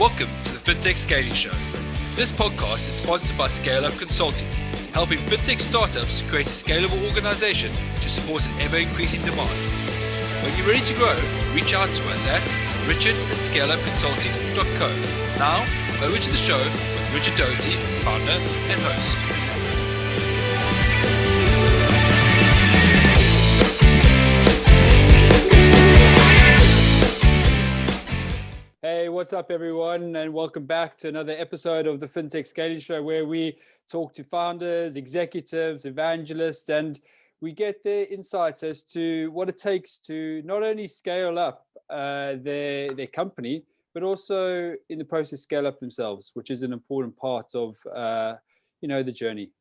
Welcome to the Fintech Scaling Show. This podcast is sponsored by Scale Up Consulting, helping fintech startups create a scalable organization to support an ever-increasing demand. When you're ready to grow, reach out to us at richard@scaleupconsulting.co. Now, over to the show with Richard Doherty, founder and host. Hey, what's up, everyone, and welcome back to another episode of the Fintech Scaling Show, where we talk to founders, executives, evangelists, and we get their insights as to what it takes to not only scale up their company, but also in the process scale up themselves, which is an important part of the journey.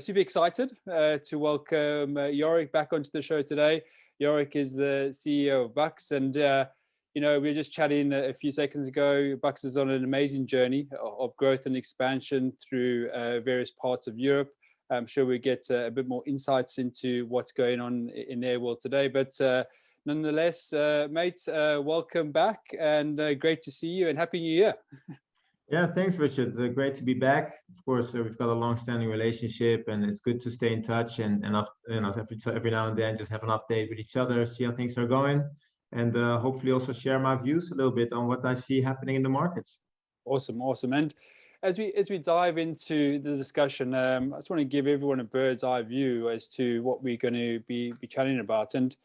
Super excited to welcome Yorick back onto the show today. Yorick is the CEO of Bucks, and we were just chatting a few seconds ago. Bucks is on an amazing journey of growth and expansion through various parts of Europe. I'm sure we get a bit more insights into what's going on in their world today. But nonetheless, mate, welcome back, and great to see you, and Happy New Year. Yeah, thanks, Richard. Great to be back. Of course, we've got a long-standing relationship, and it's good to stay in touch and every now and then just have an update with each other, see how things are going, and hopefully also share my views a little bit on what I see happening in the markets. Awesome. And as we dive into the discussion, I just want to give everyone a bird's eye view as to what we're going to be chatting about. And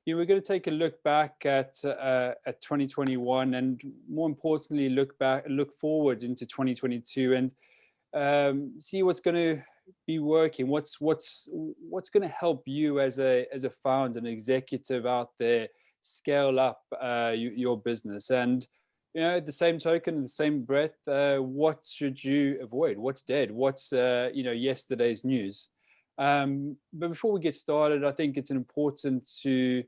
we're going to take a look back at 2021, and more importantly, look forward into 2022, and see what's going to be working. What's going to help you as a founder, an executive out there, scale up your business. And at the same token, in the same breath, what should you avoid? What's dead? What's yesterday's news? But before we get started, I think it's important to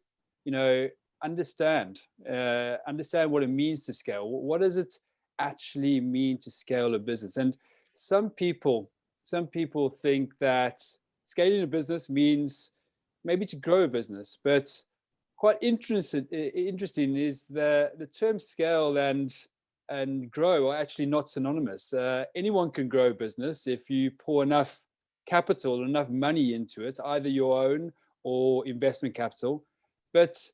understand what it means to scale. What does it actually mean to scale a business? And some people think that scaling a business means maybe to grow a business, but quite interesting is the term scale and grow are actually not synonymous. Anyone can grow a business if you pour enough capital, enough money into it, either your own or investment capital. But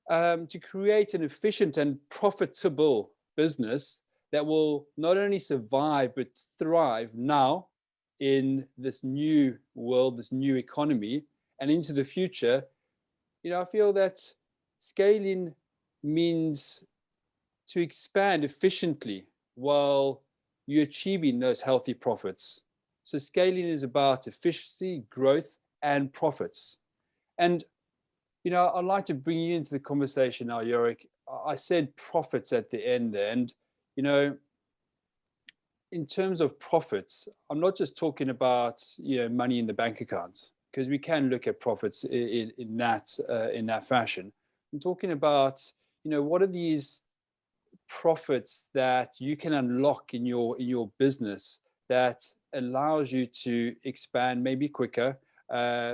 to create an efficient and profitable business that will not only survive but thrive now in this new world, this new economy, and into the future, I feel that scaling means to expand efficiently while you're achieving those healthy profits. So scaling is about efficiency, growth, and profits. And I'd like to bring you into the conversation now, Yorick. I said profits at the end there, and in terms of profits, I'm not just talking about money in the bank accounts, because we can look at profits in that fashion. I'm talking about what are these profits that you can unlock in your business that allows you to expand maybe quicker,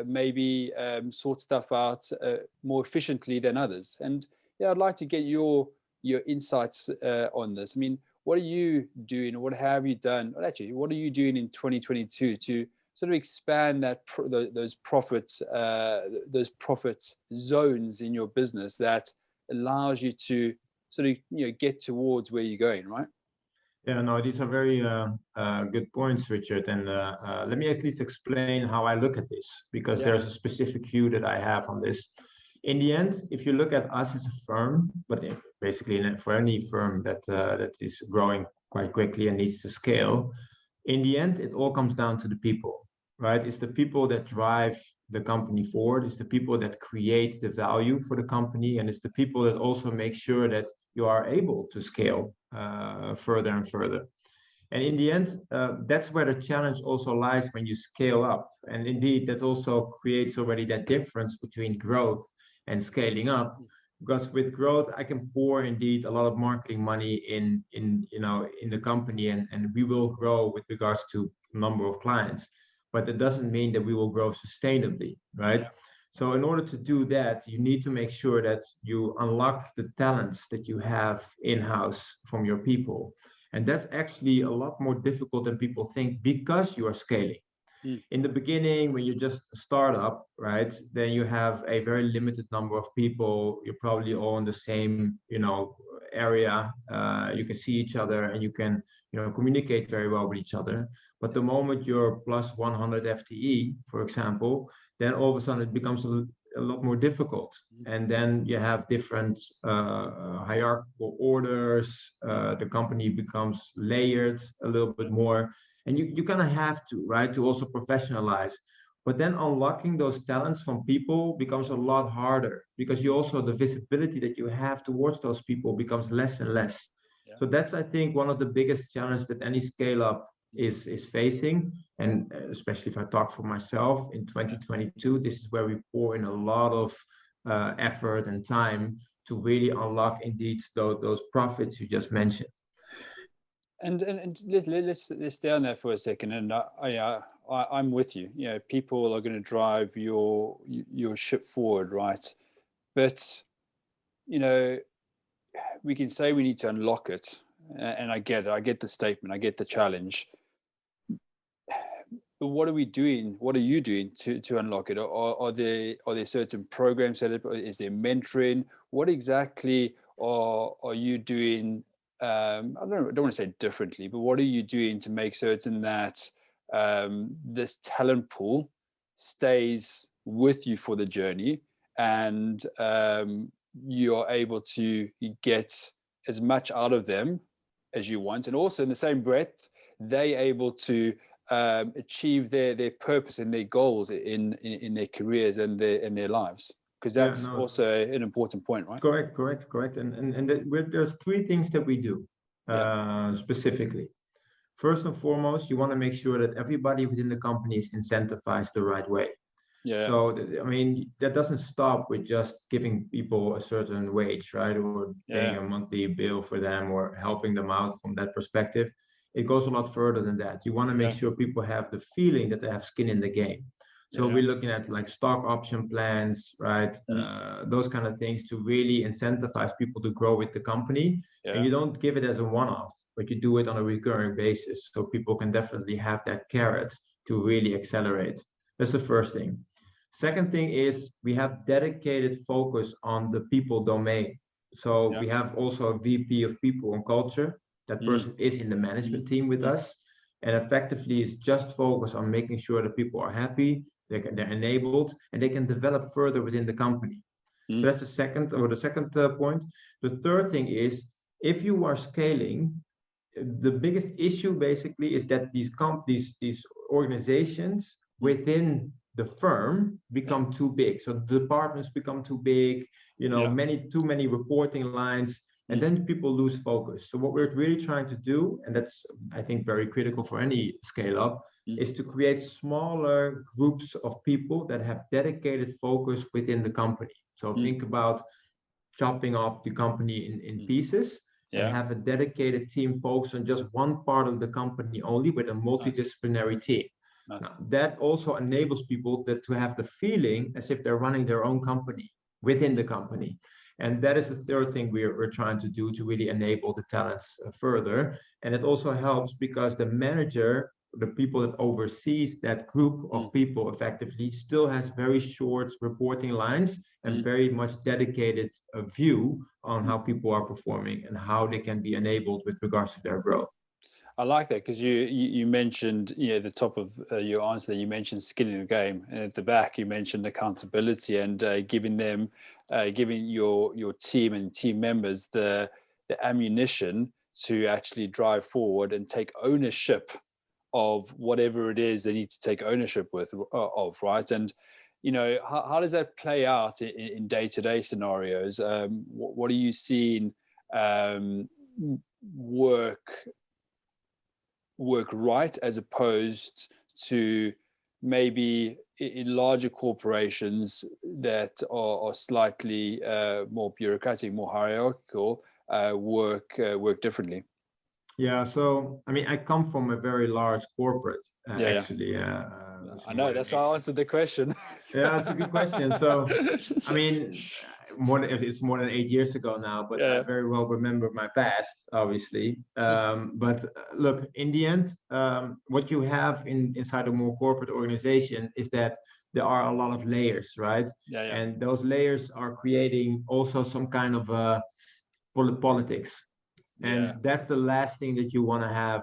maybe sort stuff out more efficiently than others. And I'd like to get your insights on this. I mean, what are you doing, or what have you done? Well, actually, what are you doing in 2022 to sort of expand those profit zones in your business that allows you to sort of get towards where you're going, right? Yeah, no, these are very good points, Richard. And let me at least explain how I look at this, because there's a specific view that I have on this. In the end, if you look at us as a firm, but basically for any firm that is growing quite quickly and needs to scale, in the end, it all comes down to the people, right? It's the people that drive the company forward. It's the people that create the value for the company. And it's the people that also make sure that you are able to scale further and further. And in the end, that's where the challenge also lies when you scale up. And indeed, that also creates already that difference between growth and scaling up. Because with growth, I can pour indeed a lot of marketing money in the company, and we will grow with regards to number of clients. But that doesn't mean that we will grow sustainably, right? So in order to do that, you need to make sure that you unlock the talents that you have in-house from your people. And that's actually a lot more difficult than people think because you are scaling. In the beginning, when you just start up, right, then you have a very limited number of people. You're probably all in the same, area. You can see each other and you can, communicate very well with each other. But the moment you're plus 100 FTE, for example, then all of a sudden it becomes a lot more difficult. And then you have different hierarchical orders. The company becomes layered a little bit more. And you kind of have to, right, to also professionalize. But then unlocking those talents from people becomes a lot harder because you also, the visibility that you have towards those people becomes less and less. Yeah. So that's, I think, one of the biggest challenges that any scale up is facing. And especially if I talk for myself in 2022, this is where we pour in a lot of effort and time to really unlock indeed those profits you just mentioned. And let's stay on there for a second. And I'm with you. People are going to drive your ship forward, right? But we can say we need to unlock it, and I get it. I get the statement. I get the challenge. But what are we doing? What are you doing to unlock it? Are there certain programs set up? Is there mentoring? What exactly are you doing? I don't want to say differently, but what are you doing to make certain that this talent pool stays with you for the journey, and you're able to get as much out of them as you want, and also in the same breath, they able to achieve their purpose and their goals in their careers and their lives? Because that's also an important point, right? Correct. And there's three things that we do specifically. First and foremost, you want to make sure that everybody within the company is incentivized the right way. Yeah. So, that doesn't stop with just giving people a certain wage, right? Or paying a monthly bill for them or helping them out from that perspective. It goes a lot further than that. You want to make sure people have the feeling that they have skin in the game. So we're looking at like stock option plans, right? Those kind of things to really incentivize people to grow with the company. And you don't give it as a one-off, but you do it on a recurring basis. So people can definitely have that carrot to really accelerate. That's the first thing. Second thing is we have dedicated focus on the people domain. So we have also a VP of people and culture. That person is in the management team with us, and effectively is just focused on making sure that people are happy, they're enabled, and they can develop further within the company. So that's the second point. The third thing is, if you are scaling, the biggest issue basically is that these organizations within the firm become too big. So the departments become too big, too many reporting lines. And then people lose focus. So what we're really trying to do, and that's, I think, very critical for any scale up, is to create smaller groups of people that have dedicated focus within the company. So think about chopping up the company in pieces and have a dedicated team focused on just one part of the company only with a multidisciplinary team. Now, that also enables people to have the feeling as if they're running their own company within the company. And that is the third thing we're trying to do to really enable the talents further. And it also helps because the manager, the people that oversees that group of people effectively, still has very short reporting lines and very much dedicated view on how people are performing and how they can be enabled with regards to their growth. I like that because you mentioned, the top of your answer, you mentioned skin in the game, and at the back you mentioned accountability and giving your team and team members the ammunition to actually drive forward and take ownership of whatever it is they need to take ownership of, right? And how does that play out in day-to-day scenarios? What are you seeing work right as opposed to maybe in larger corporations that are slightly more bureaucratic, more hierarchical, work differently? Yeah, so I mean, I come from a very large corporate, Yeah, yeah. actually. It's I more know. than That's why eight. I answered the question. Yeah, that's a good question. So, I mean, more than it's more than 8 years ago now, but I Yeah. very well remember my past, obviously. But look, in the end, what you have inside a more corporate organization is that there are a lot of layers, right? Yeah, yeah. And those layers are creating also some kind of politics. Yeah. And that's the last thing that you want to have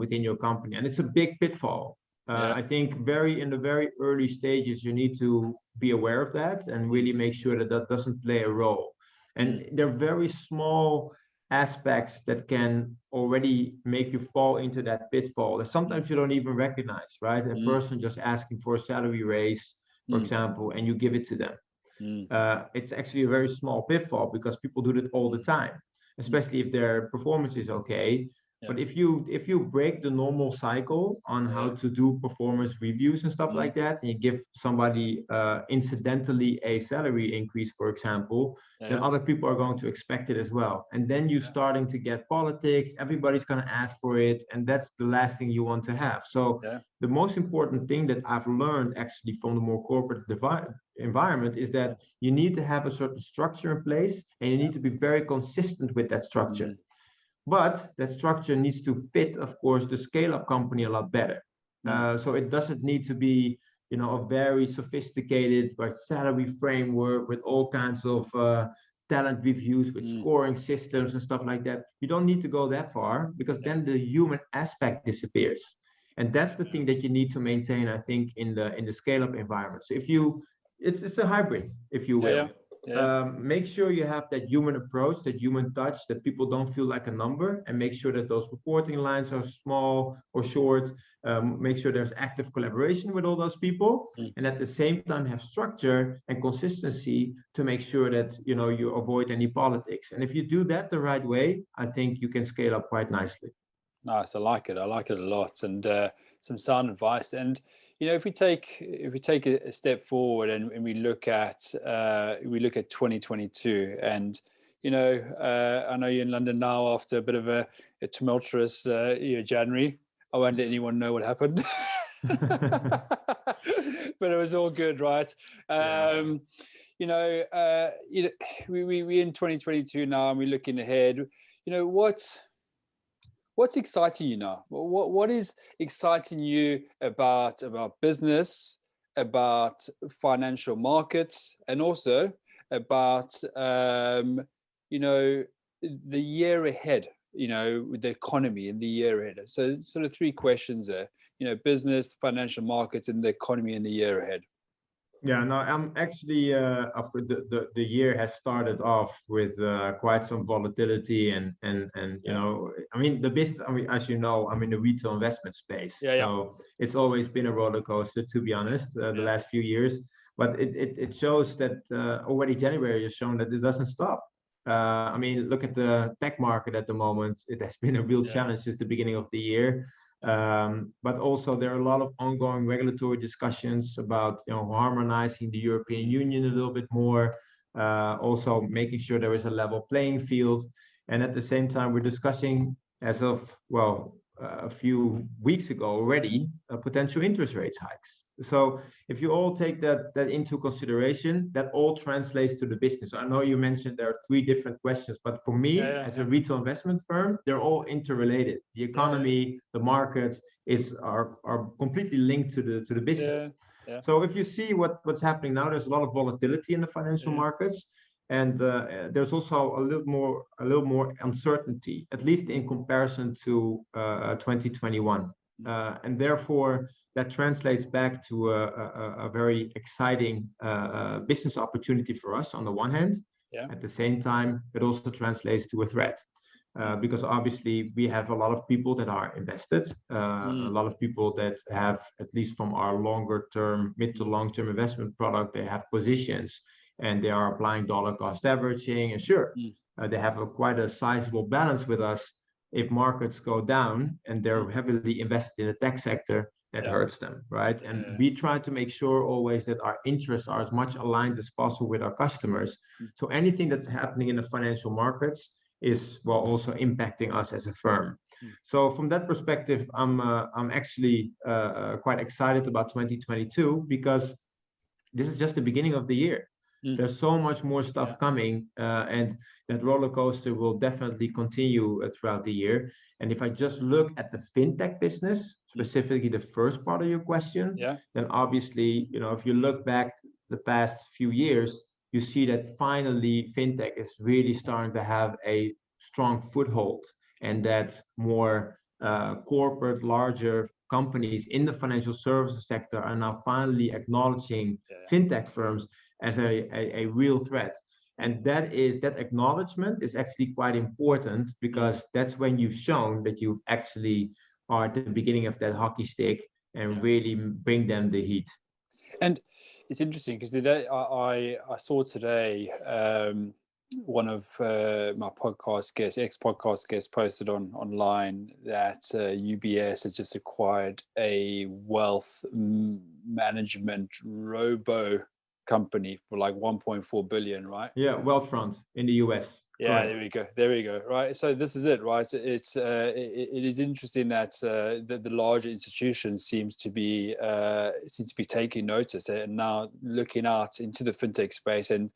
within your company. And it's a big pitfall. Yeah. I think in the very early stages, you need to be aware of that and Mm, really make sure that that doesn't play a role. mm, And there are very small aspects that can already make you fall into that pitfall that mm, sometimes you don't even recognize, right? A mm, person just asking for a salary raise, for mm, example, and you give it to them. mm, It's actually a very small pitfall because people do that all the mm, time, mm. especially if their performance is okay. Yeah. But if you break the normal cycle on how Yeah. to do performance reviews and stuff Mm, like that, and you give somebody incidentally a salary increase, for example, then yeah. other people are going to expect it as well. And then you're Yeah. starting to get politics, everybody's going to ask for it, and that's the last thing you want to have. So Yeah. the most important thing that I've learned actually from the more corporate environment is Yeah. that you need to have a certain structure in place and you Yeah. need to be very consistent with that structure. Mm, But that structure needs to fit, of course, the scale up company a lot better. mm, So it doesn't need to be, a very sophisticated like salary framework with all kinds of talent reviews with mm. scoring systems and stuff like that. You don't need to go that far because Yeah. then the human aspect disappears. And that's the thing that you need to maintain, I think, in the scale up environment. So if you it's a hybrid, if you Yeah. will. Yeah. Yeah. Make sure you have that human approach, that human touch, that people don't feel like a number, and make sure that those reporting lines are small or short. Make sure there's active collaboration with all those people, Mm. and at the same time have structure and consistency to make sure that you avoid any politics. And if you do that the right way, I think you can scale up quite nicely. Nice. I like it. I like it a lot. And some sound advice. And if we take a step forward and we look at 2022, and I know you're in London now after a bit of a tumultuous January. I won't let anyone know what happened. But it was all good, right? Yeah. You know, we in 2022 now, and we're looking ahead. What's exciting you now? What is exciting you about business, about financial markets, and also about the year ahead? With the economy in the year ahead. So sort of three questions there. Business, financial markets, and the economy in the year ahead. Yeah, no, I'm actually, of course, the year has started off with quite some volatility and Yeah, I mean, the business, I mean, as you know, I'm in the retail investment space, yeah, yeah, so it's always been a roller coaster, to be honest, the yeah, last few years. But it shows that already January has shown that it doesn't stop. I mean, look at the tech market at the moment. It has been a real yeah, challenge since the beginning of the year. yeah, But also there are a lot of ongoing regulatory discussions about harmonizing the European mm, Union a little bit more, also making sure there is a level playing field. And at the same time, we're discussing as of a few weeks ago already potential interest rates hikes. So if you all take that into consideration, that all translates to the business. I know you mentioned there are three different questions, but for yeah, me, yeah, as yeah, a retail investment firm, they're all interrelated. The yeah, economy, the markets are completely linked to the business. yeah, yeah, So if you see what's happening now, there's a lot of volatility in the financial yeah, markets, and there's also a little more uncertainty, at least in comparison to 2021, and therefore that translates back to a very exciting business opportunity for us on the one hand. yeah, At the same time, it also translates to a threat. mm, Because obviously we have a lot of people that are invested, a mm, lot of people that have, at least from our longer term, mid to mm, long term investment product, they have positions and they are applying dollar cost averaging. And sure, mm, they have quite a sizable balance with us. If markets go down and mm, they're heavily invested in the tech sector, that yeah, hurts them, right? And yeah, we try to make sure always that our interests are as much aligned as possible with our customers. mm, So anything that's happening in the financial markets is well also impacting us as a firm. So from that perspective, I'm actually quite excited about 2022 because this is just the beginning of the year. There's so much more stuff coming, and that roller coaster will definitely continue throughout the year. And if I just look at the fintech business, specifically the first part of your question, then obviously, you know, if you look back the past few years, you see that finally fintech is really starting to have a strong foothold, and that more corporate, larger companies in the financial services sector are now finally acknowledging fintech firms as a real threat. And that acknowledgement is actually quite important, because that's when you've shown that you actually are at the beginning of that hockey stick and really bring them the heat. And it's interesting because today I saw today one of my podcast guests, ex-podcast guests, posted online that UBS has just acquired a wealth management robo company for like 1.4 billion, right? Yeah, Wealthfront in the US. Yeah, Correct. there we go. Right. So this is it, right? It is interesting that the larger institutions seems to be taking notice and now looking out into the fintech space and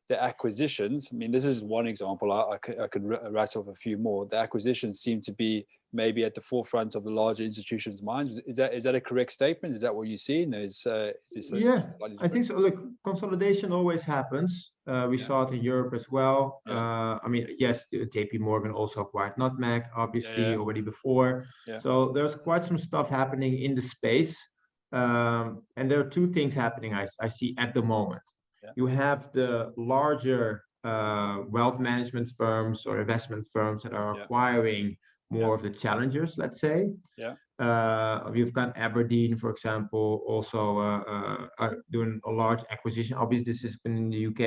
the acquisitions. I mean, this is one example. I could rattle off a few more. The acquisitions seem to be maybe at the forefront of the larger institutions' minds. Is that a correct statement? Is that what you've seen? Is this I think so. Look, consolidation always happens. We saw it in Europe as well. I mean, yes, JP Morgan also acquired Nutmeg, obviously, already before. So there's quite some stuff happening in the space. And there are two things happening I see at the moment. You have the larger wealth management firms or investment firms that are acquiring more of the challengers, let's say. We've got Aberdeen, for example, also doing a large acquisition. Obviously, this has been in the UK,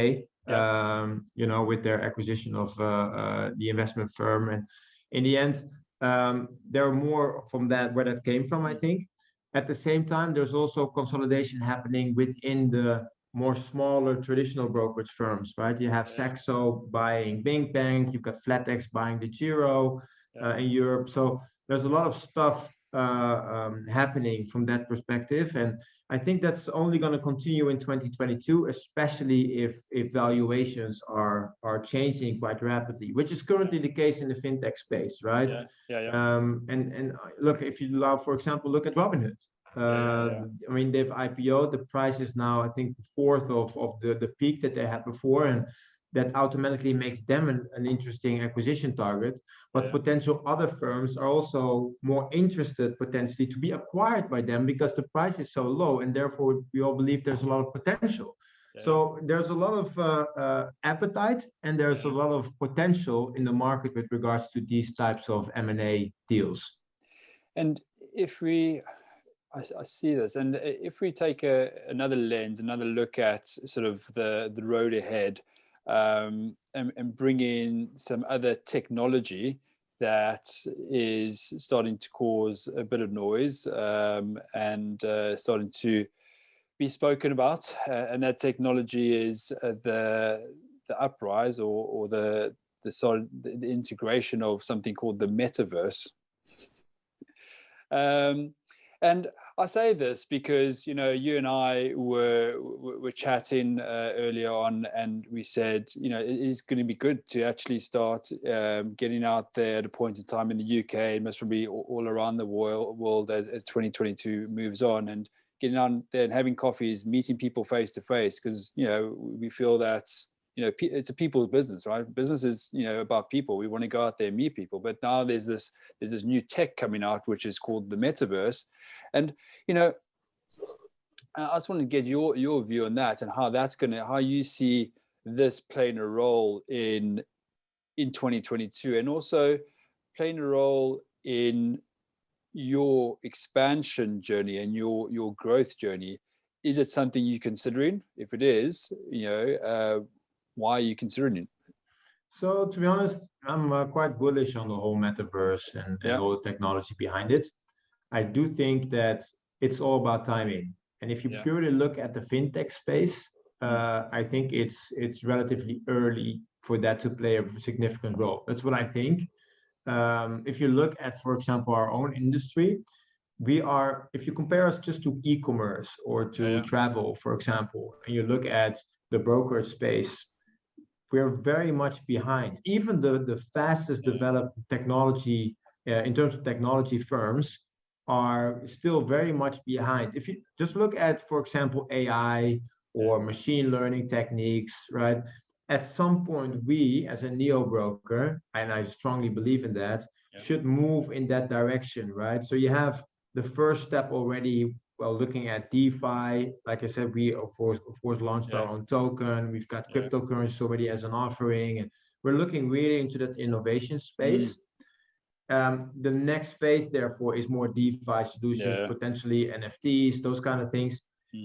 you know, with their acquisition of the investment firm. And in the end, there are more from that where that came from, I think. At the same time, there's also consolidation happening within the more smaller traditional brokerage firms, right? You have Saxo buying Bing Bank, you've got Flatex buying the Giro in Europe. So there's a lot of stuff happening from that perspective, and I think that's only going to continue in 2022, especially if valuations are changing quite rapidly, which is currently the case in the fintech space, right? And look, if you allow, for example, look at Robinhood. I mean, they've IPO'd. The price is now, I think, a fourth of the peak that they had before, and that automatically makes them an interesting acquisition target. But potential other firms are also more interested potentially to be acquired by them because the price is so low, and therefore we all believe there's a lot of potential. So there's a lot of appetite, and there's a lot of potential in the market with regards to these types of M&A deals. And if we I see this, and if we take another lens, another look at sort of the road ahead, and bring in some other technology that is starting to cause a bit of noise, and starting to be spoken about, and that technology is the uprise or the integration of something called the metaverse. And I say this because, you know, you and I were chatting earlier on, and we said, you know, it is going to be good to actually start getting out there at a point in time in the UK, and most probably all around the world as 2022 moves on, and getting out there and having coffees, meeting people face to face, because, you know, we feel that, you know, it's a people's business, right? Business is, you know, about people. We want to go out there and meet people. But now there's this new tech coming out, which is called the metaverse. And, you know, I just want to get your view on that, and how you see this playing a role in 2022, and also playing a role in your expansion journey and your growth journey. Is it something you're considering? If it is, you know, why are you considering it? So to be honest, I'm quite bullish on the whole metaverse and all the technology behind it. I do think that it's all about timing. And if you purely look at the fintech space, I think it's relatively early for that to play a significant role. That's what I think. If you look at, for example, our own industry, we are, if you compare us just to e-commerce or to travel, for example, and you look at the brokerage space, we're very much behind. Even the fastest developed technology, in terms of technology firms, are still very much behind. If you just look at, for example, AI or machine learning techniques, right? At some point, we as a neo broker, and I strongly believe in that, should move in that direction, right? So you have the first step already. Well, looking at DeFi, like I said, we of course launched our own token. We've got cryptocurrencies already as an offering, and we're looking really into that innovation space. The next phase, therefore, is more DeFi solutions, potentially NFTs, those kind of things.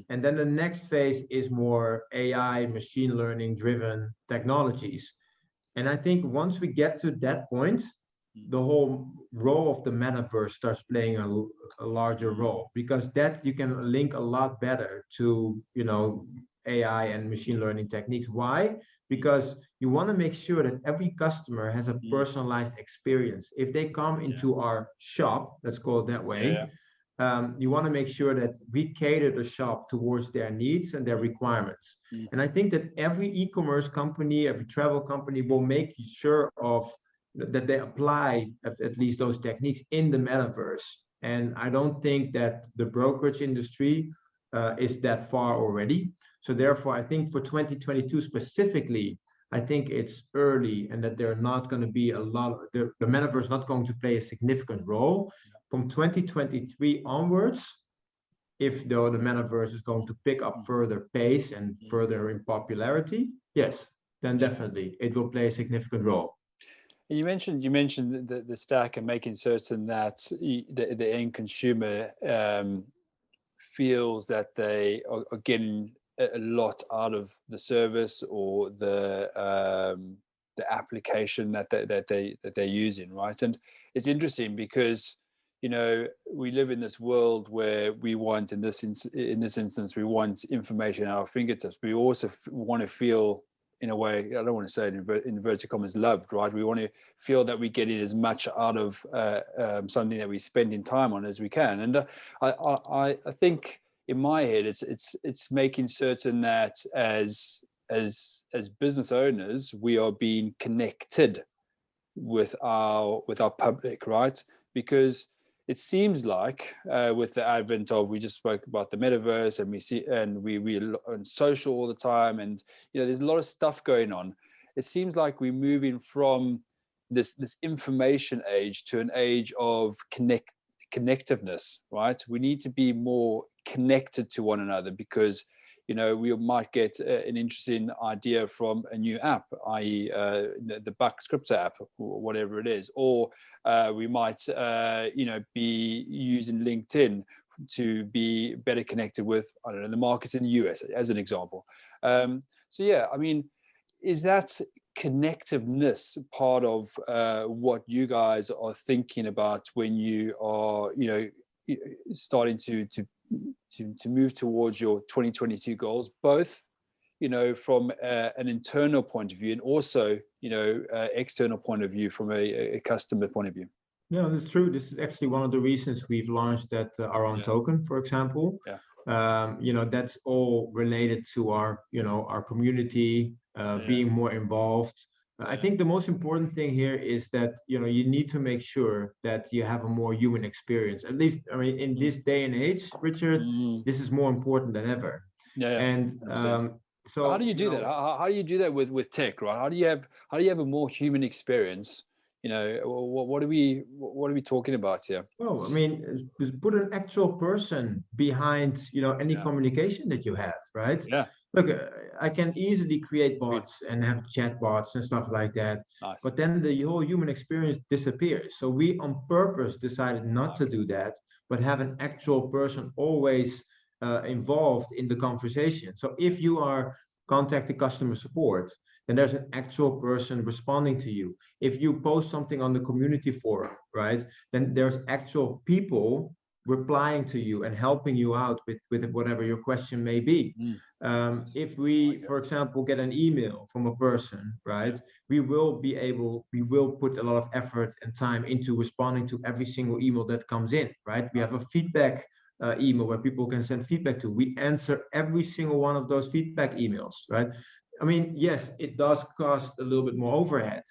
And then the next phase is more AI, machine learning driven technologies. And I think once we get to that point, the whole role of the metaverse starts playing a larger role, because that you can link a lot better to, you know, AI and machine learning techniques. Why? Because you want to make sure that every customer has a personalized experience. If they come into our shop, let's call it that way, you want to make sure that we cater the shop towards their needs and their requirements. And I think that every e-commerce company, every travel company will make sure of that they apply at least those techniques in the metaverse. And I don't think that the brokerage industry is that far already. So therefore, I think for 2022 specifically, I think it's early, and that there are not going to be a lot, the metaverse is not going to play a significant role. From 2023 onwards, if though the metaverse is going to pick up further pace and further in popularity, yes, then definitely it will play a significant role. You mentioned the stack and making certain that the end consumer feels that they are getting a lot out of the service or the application that they're using, right? And it's interesting because, you know, we live in this world where we want, in this instance, we want information at our fingertips. We also want to feel, in a way, I don't want to say it in inverted commas, loved, right? We want to feel that we get in as much out of something that we spend in time on as we can. And I think in my head, it's making certain that as business owners, we are being connected with our public, right? Because it seems like with the advent of, we just spoke about the metaverse, and we see, and we on social all the time, and you know, there's a lot of stuff going on. It seems like we're moving from this information age to an age of connectiveness, right? We need to be more connected to one another, because you know, we might get an interesting idea from a new app, i.e. the Bucks crypto app, or whatever it is, or we might you know, be using LinkedIn to be better connected with, I don't know, the markets in the US as an example. So yeah, I mean, is that connectiveness part of what you guys are thinking about when you are, you know, starting to move towards your 2022 goals, both, you know, from an internal point of view, and also, you know, external point of view from a customer point of view? Yeah, that's true. This is actually one of the reasons we've launched that our own token, for example. You know, that's all related to our, you know, our community being more involved. I think the most important thing here is that, you know, you need to make sure that you have a more human experience. At least, I mean, in this day and age, Richard, this is more important than ever. And so how do you do that? How do you do that with tech, right? How do you have a more human experience? You know, what are we talking about here? Well, I mean, put an actual person behind, you know, any communication that you have, right? Yeah. Look, I can easily create bots and have chat bots and stuff like that. Nice. But then the whole human experience disappears. So we on purpose decided not to do that, but have an actual person always involved in the conversation. So if you are contacting customer support, then there's an actual person responding to you. If you post something on the community forum, right, then there's actual people replying to you and helping you out with whatever your question may be. If we, for example, get an email from a person, right, we will put a lot of effort and time into responding to every single email that comes in, right? We have a feedback email where people can send feedback to. We answer every single one of those feedback emails, right? I mean, yes, it does cost a little bit more overhead,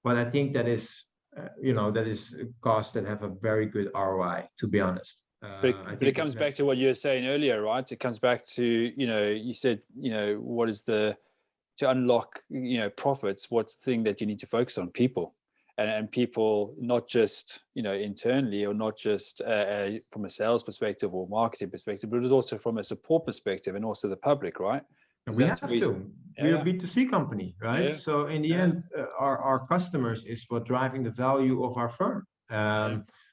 but I think that is, that is costs that have a very good ROI, to be honest. But it comes back to what you were saying earlier, right? It comes back to, you said, what is to unlock, profits, what's the thing that you need to focus on? People. And people, not just, internally, or not just from a sales perspective or marketing perspective, but it's also from a support perspective and also the public, right? We have to. We're a B2C company, right? So in the end, our customers is what driving the value of our firm.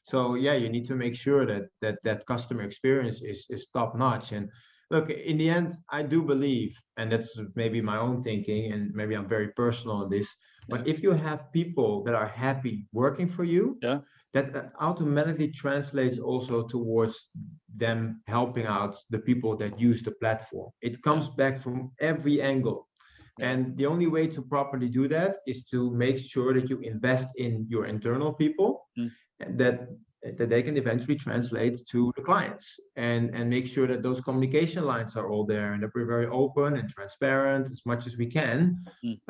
So you need to make sure that customer experience is top notch. And look, in the end, I do believe, and that's maybe my own thinking, and maybe I'm very personal on this, but if you have people that are happy working for you, that automatically translates also towards them helping out the people that use the platform. It comes back from every angle. And the only way to properly do that is to make sure that you invest in your internal people, and that they can eventually translate to the clients, and make sure that those communication lines are all there and that we're very open and transparent as much as we can. It's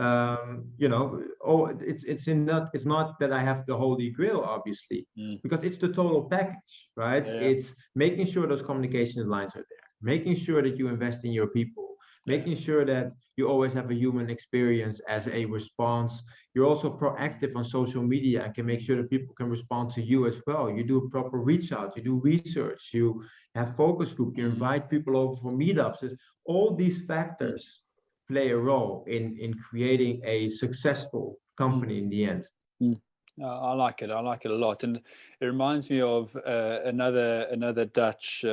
not that I have the holy grail, obviously, because it's the total package, right? It's making sure those communication lines are there, making sure that you invest in your people, making sure that you always have a human experience as a response. You're also proactive on social media and can make sure that people can respond to you as well. You do a proper reach out, you do research, you have focus group, you invite people over for meetups. All these factors play a role in creating a successful company in the end. I like it. I like it a lot, and it reminds me of another Dutch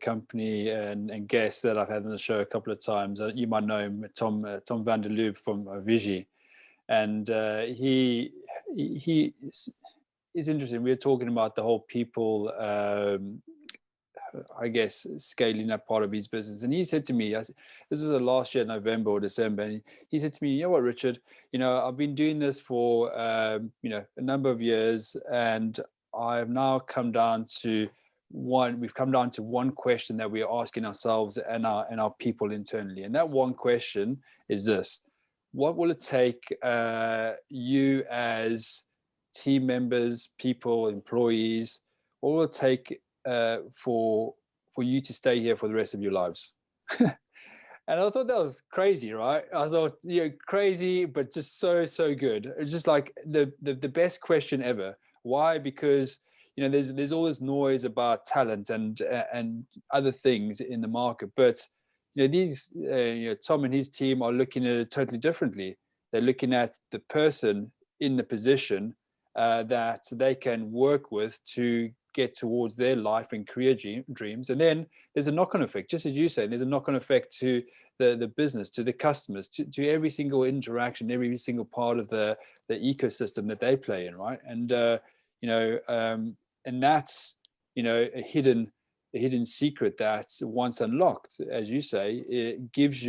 company and guest that I've had on the show a couple of times. You might know him, Tom van der Lubbe from Vigie, and he is interesting. We were talking about the whole people, I guess, scaling up part of his business. And he said to me, this was last year, November or December, and he said to me, you know what, Richard, I've been doing this for, a number of years, and I've now come down to one question that we're asking ourselves and our people internally. And that one question is this: what will it take you as team members, people, employees, what will it take for you to stay here for the rest of your lives? And I thought that was crazy, right? I thought, crazy, but just so good. It's just like the best question ever. Why? Because there's all this noise about talent and other things in the market, but these Tom and his team are looking at it totally differently. They're looking at the person in the position that they can work with to get towards their life and career dreams. And then there's a knock-on effect, just as you say, there's a knock-on effect to the business, to the customers, to every single interaction, every single part of the ecosystem that they play in, right? And and that's a hidden secret that once unlocked, as you say, it gives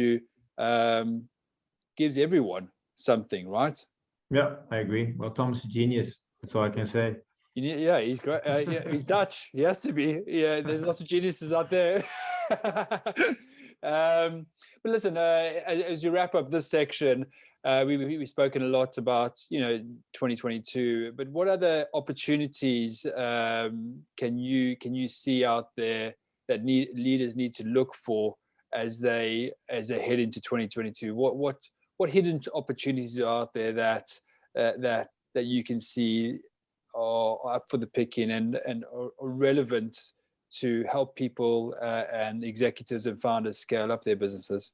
everyone something, right? Yeah, I agree. Well, Tom's a genius. That's all I can say. Yeah, he's great. He's Dutch. He has to be. Yeah, there's lots of geniuses out there. But listen, as you wrap up this section, we've spoken a lot about 2022. But what other opportunities can you see out there that leaders need to look for as they head into 2022? What hidden opportunities are out there that you can see are up for the picking and are relevant to help people and executives and founders scale up their businesses?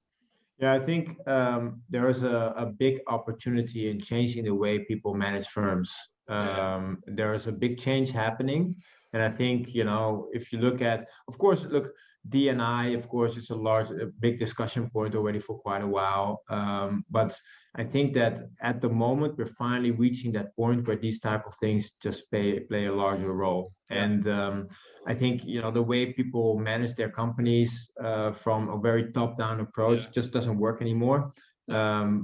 Yeah, I think there is a big opportunity in changing the way people manage firms. There is a big change happening. And I think, if you look at, of course, D&I, of course, is a big discussion point already for quite a while. But I think that at the moment we're finally reaching that point where these type of things just play a larger role. Yeah. And I think the way people manage their companies from a very top-down approach just doesn't work anymore.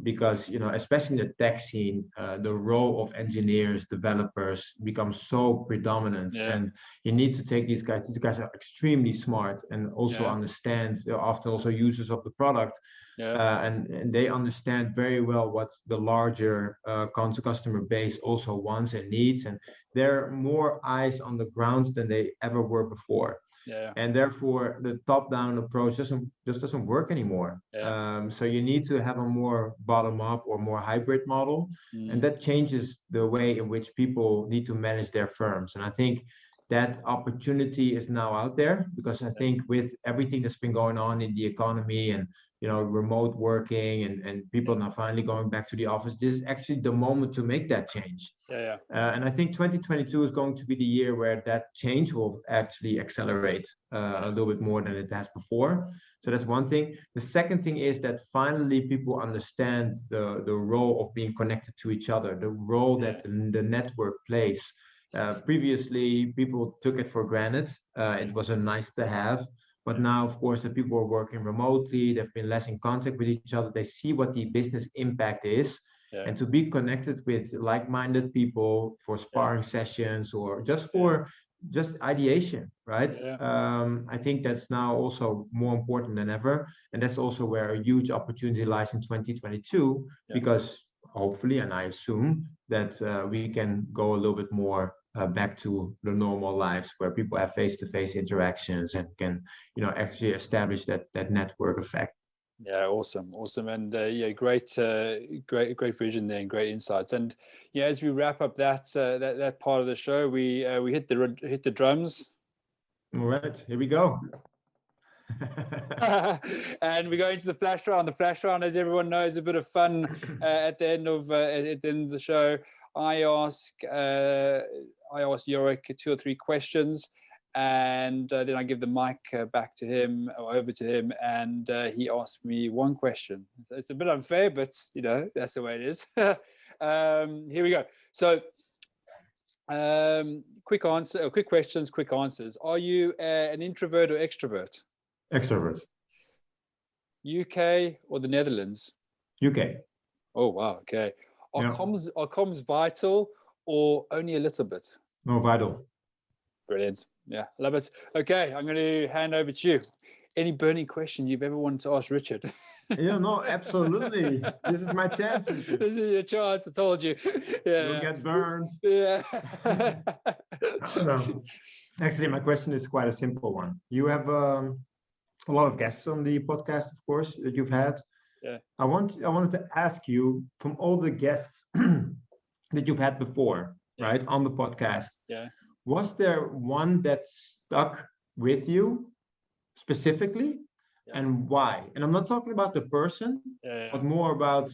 Because especially in the tech scene, the role of engineers, developers becomes so predominant, and you need to take these guys. These guys are extremely smart and also understand. They're often also users of the product, and they understand very well what the larger customer base also wants and needs, and they're more eyes on the ground than they ever were before. And therefore the top-down approach doesn't work anymore. So you need to have a more bottom-up or more hybrid model, and that changes the way in which people need to manage their firms. And I think that opportunity is now out there, because I think with everything that's been going on in the economy and remote working and people now finally going back to the office, this is actually the moment to make that change. And I think 2022 is going to be the year where that change will actually accelerate a little bit more than it has before. So that's one thing. The second thing is that finally people understand the role of being connected to each other, the role that the network plays. Previously, people took it for granted. It was a nice to have. But now, of course, the people are working remotely. They've been less in contact with each other. They see what the business impact is. And to be connected with like-minded people for sparring sessions or just for ideation, right? I think that's now also more important than ever. And that's also where a huge opportunity lies in 2022, because hopefully, and I assume that we can go a little bit more back to the normal lives where people have face-to-face interactions and can, actually establish that network effect. Awesome, and great vision there and great insights. And as we wrap up that part of the show, we hit the drums. All right, here we go. And we go into the flash round. The flash round, as everyone knows, a bit of fun at the end of the show. I ask Yorick 2 or 3 questions, and then I give the mic back to him or over to him, and he asks me 1 question. So it's a bit unfair, but that's the way it is. Here we go. So quick questions, quick answers. Are you an introvert or extrovert? Extrovert. UK or the Netherlands? UK. Oh wow, okay. Are comms vital or only a little bit? No, vital. Brilliant. Yeah, love it. Okay, I'm going to hand over to you. Any burning question you've ever wanted to ask Richard? No, absolutely. This is my chance, Richard. This is your chance, I told you. You'll get burned. Yeah. No. Actually, my question is quite a simple one. You have a lot of guests on the podcast, of course, that you've had. Yeah. I wanted to ask you, from all the guests that you've had before, right, on the podcast, was there one that stuck with you specifically, and why? And I'm not talking about the person, but more about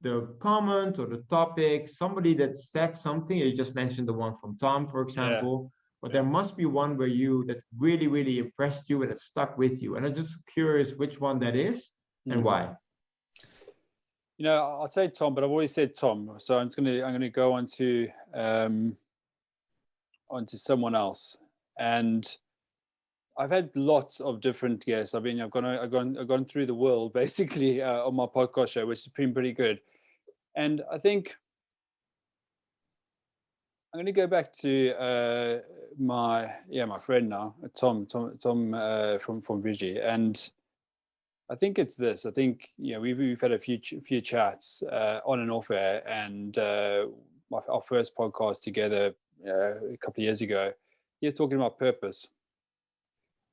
the comment or the topic, somebody that said something. You just mentioned the one from Tom, for example, but there must be one that really, really impressed you and it stuck with you. And I'm just curious which one that is and why. I'll say Tom, but I've always said Tom, so I'm going to go on to someone else. And I've had lots of different guests. I've gone through the world basically on my podcast show, which has been pretty good. And I think I'm going to go back to my friend now, Tom from Vigi, and I think it's this. I think we've had a few chats on and off air, and our first podcast together a couple of years ago, he was talking about purpose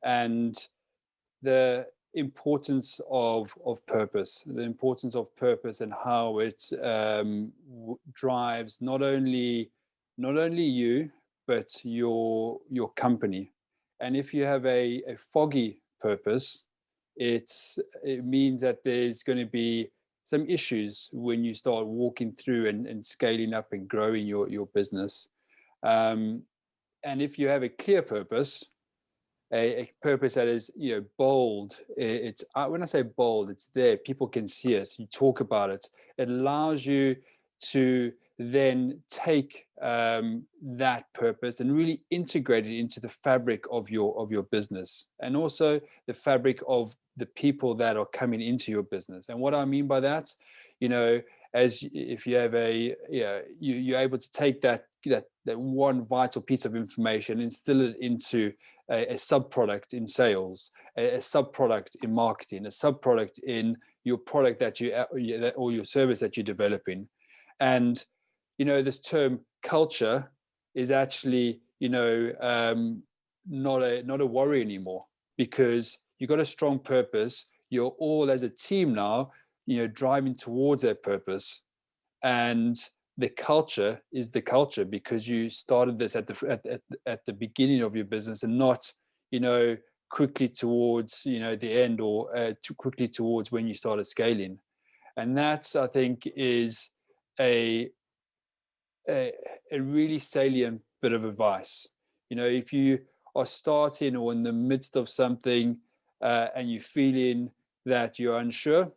and the importance of purpose, and how it drives not only you but your company. And if you have a foggy purpose, it means that there's going to be some issues when you start walking through and scaling up and growing your business. And if you have a clear purpose, a purpose that is, bold. It's when I say bold, it's there. People can see it. You talk about it. It allows you to then take that purpose and really integrate it into the fabric of your business, and also the fabric of the people that are coming into your business. And what I mean by that, as if you have you're able to take that one vital piece of information, instill it into a sub-product in sales, a sub-product in marketing, a sub-product in your product that or your service that you're developing. And this term culture is actually not a worry anymore, because you've got a strong purpose. You're all as a team now driving towards that purpose, and the culture is the culture because you started this at the beginning of your business, and not quickly towards the end, or too quickly towards when you started scaling. And that's, I think, is a really salient bit of advice. If you are starting or in the midst of something, and you're feeling that you're unsure,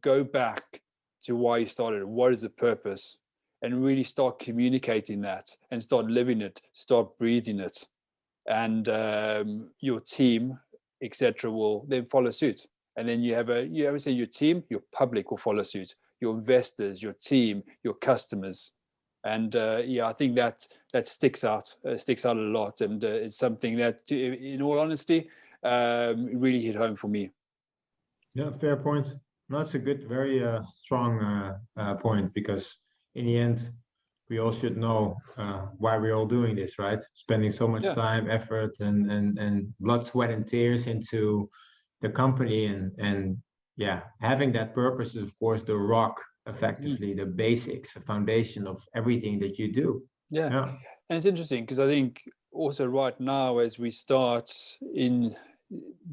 go back to why you started. What is the purpose? And really start communicating that, and start living it, start breathing it. And your team, etc., will then follow suit. And then you ever say your team, your public will follow suit, your investors, your team, your customers. And I think that sticks out a lot, and it's something that, in all honesty, really hit home for me. Yeah, fair point. No, it's a good, very strong point, because in the end, we all should know why we're all doing this, right? Spending so much time, effort, and blood, sweat, and tears into the company, and having that purpose is, of course, the rock, effectively, the basics, the foundation of everything that you do. Yeah. And it's interesting because I think also right now, as we start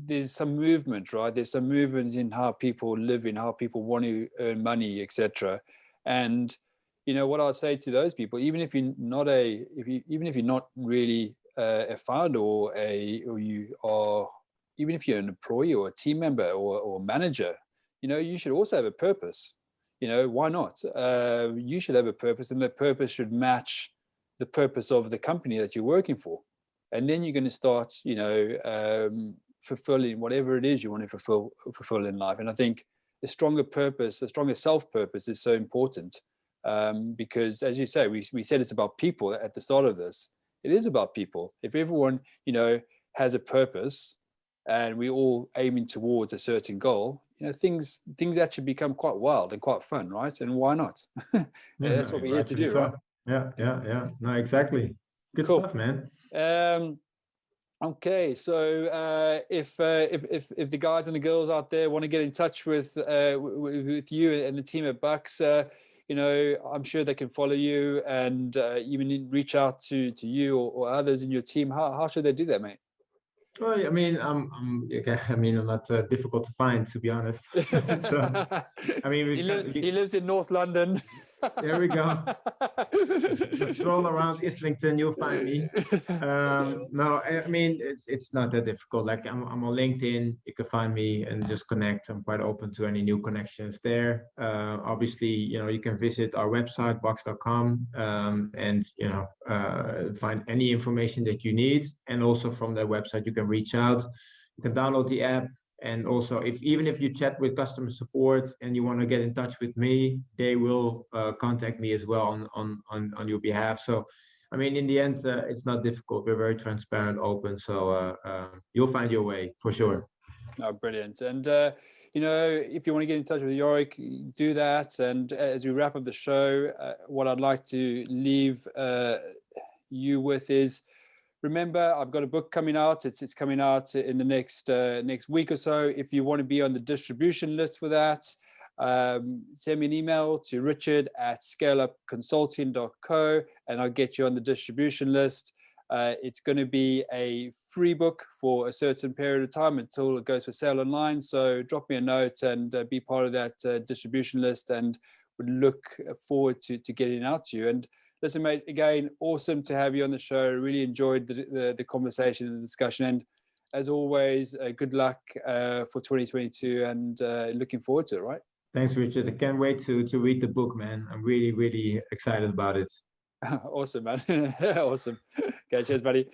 there's some movement, right? There's some movement in how people live, in how people want to earn money, etc. And what I'll say to those people, even if you're not really a founder, or you are, even if you're an employee or a team member or a manager, you should also have a purpose. Why not? You should have a purpose, and the purpose should match the purpose of the company that you're working for. And then you're going to start, fulfilling whatever it is you want to fulfill in life. And I think a stronger purpose, a stronger self-purpose is so important, because, as you say, we said it's about people at the start of this. It is about people. If everyone, has a purpose, and we all aiming towards a certain goal, things actually become quite wild and quite fun, right? And why not? That's what we're here to do, right? Yeah. No, exactly. Good stuff, man. Okay, so if the guys and the girls out there want to get in touch with you and the team at Bucks, I'm sure they can follow you, and even reach out to you or others in your team. How should they do that, mate? Well, I mean, I'm not difficult to find, to be honest. So, I mean, he lives in North London. There we go. Just stroll around Islington, you'll find me. No, I mean, it's not that difficult. Like, I'm on LinkedIn, you can find me and just connect. I'm quite open to any new connections there. Obviously, you can visit our website, box.com, and find any information that you need. And also from that website, you can reach out. You can download the app. And also, even if you chat with customer support and you want to get in touch with me, they will contact me as well on your behalf. So, I mean, in the end, it's not difficult. We're very transparent, open. So you'll find your way for sure. Oh, brilliant. And, if you want to get in touch with Yorick, do that. And as we wrap up the show, what I'd like to leave you with is, remember, I've got a book coming out. It's coming out in the next week or so. If you want to be on the distribution list for that, send me an email to richard@scaleupconsulting.co, and I'll get you on the distribution list. It's going to be a free book for a certain period of time until it goes for sale online. So drop me a note and be part of that distribution list, and would look forward to getting out to you. And Listen, mate, again, awesome to have you on the show. Really enjoyed the conversation and the discussion. And as always, good luck for 2022, and looking forward to it, right? Thanks, Richard. I can't wait to read the book, man. I'm really, really excited about it. Awesome, man. Awesome. Okay, cheers, buddy.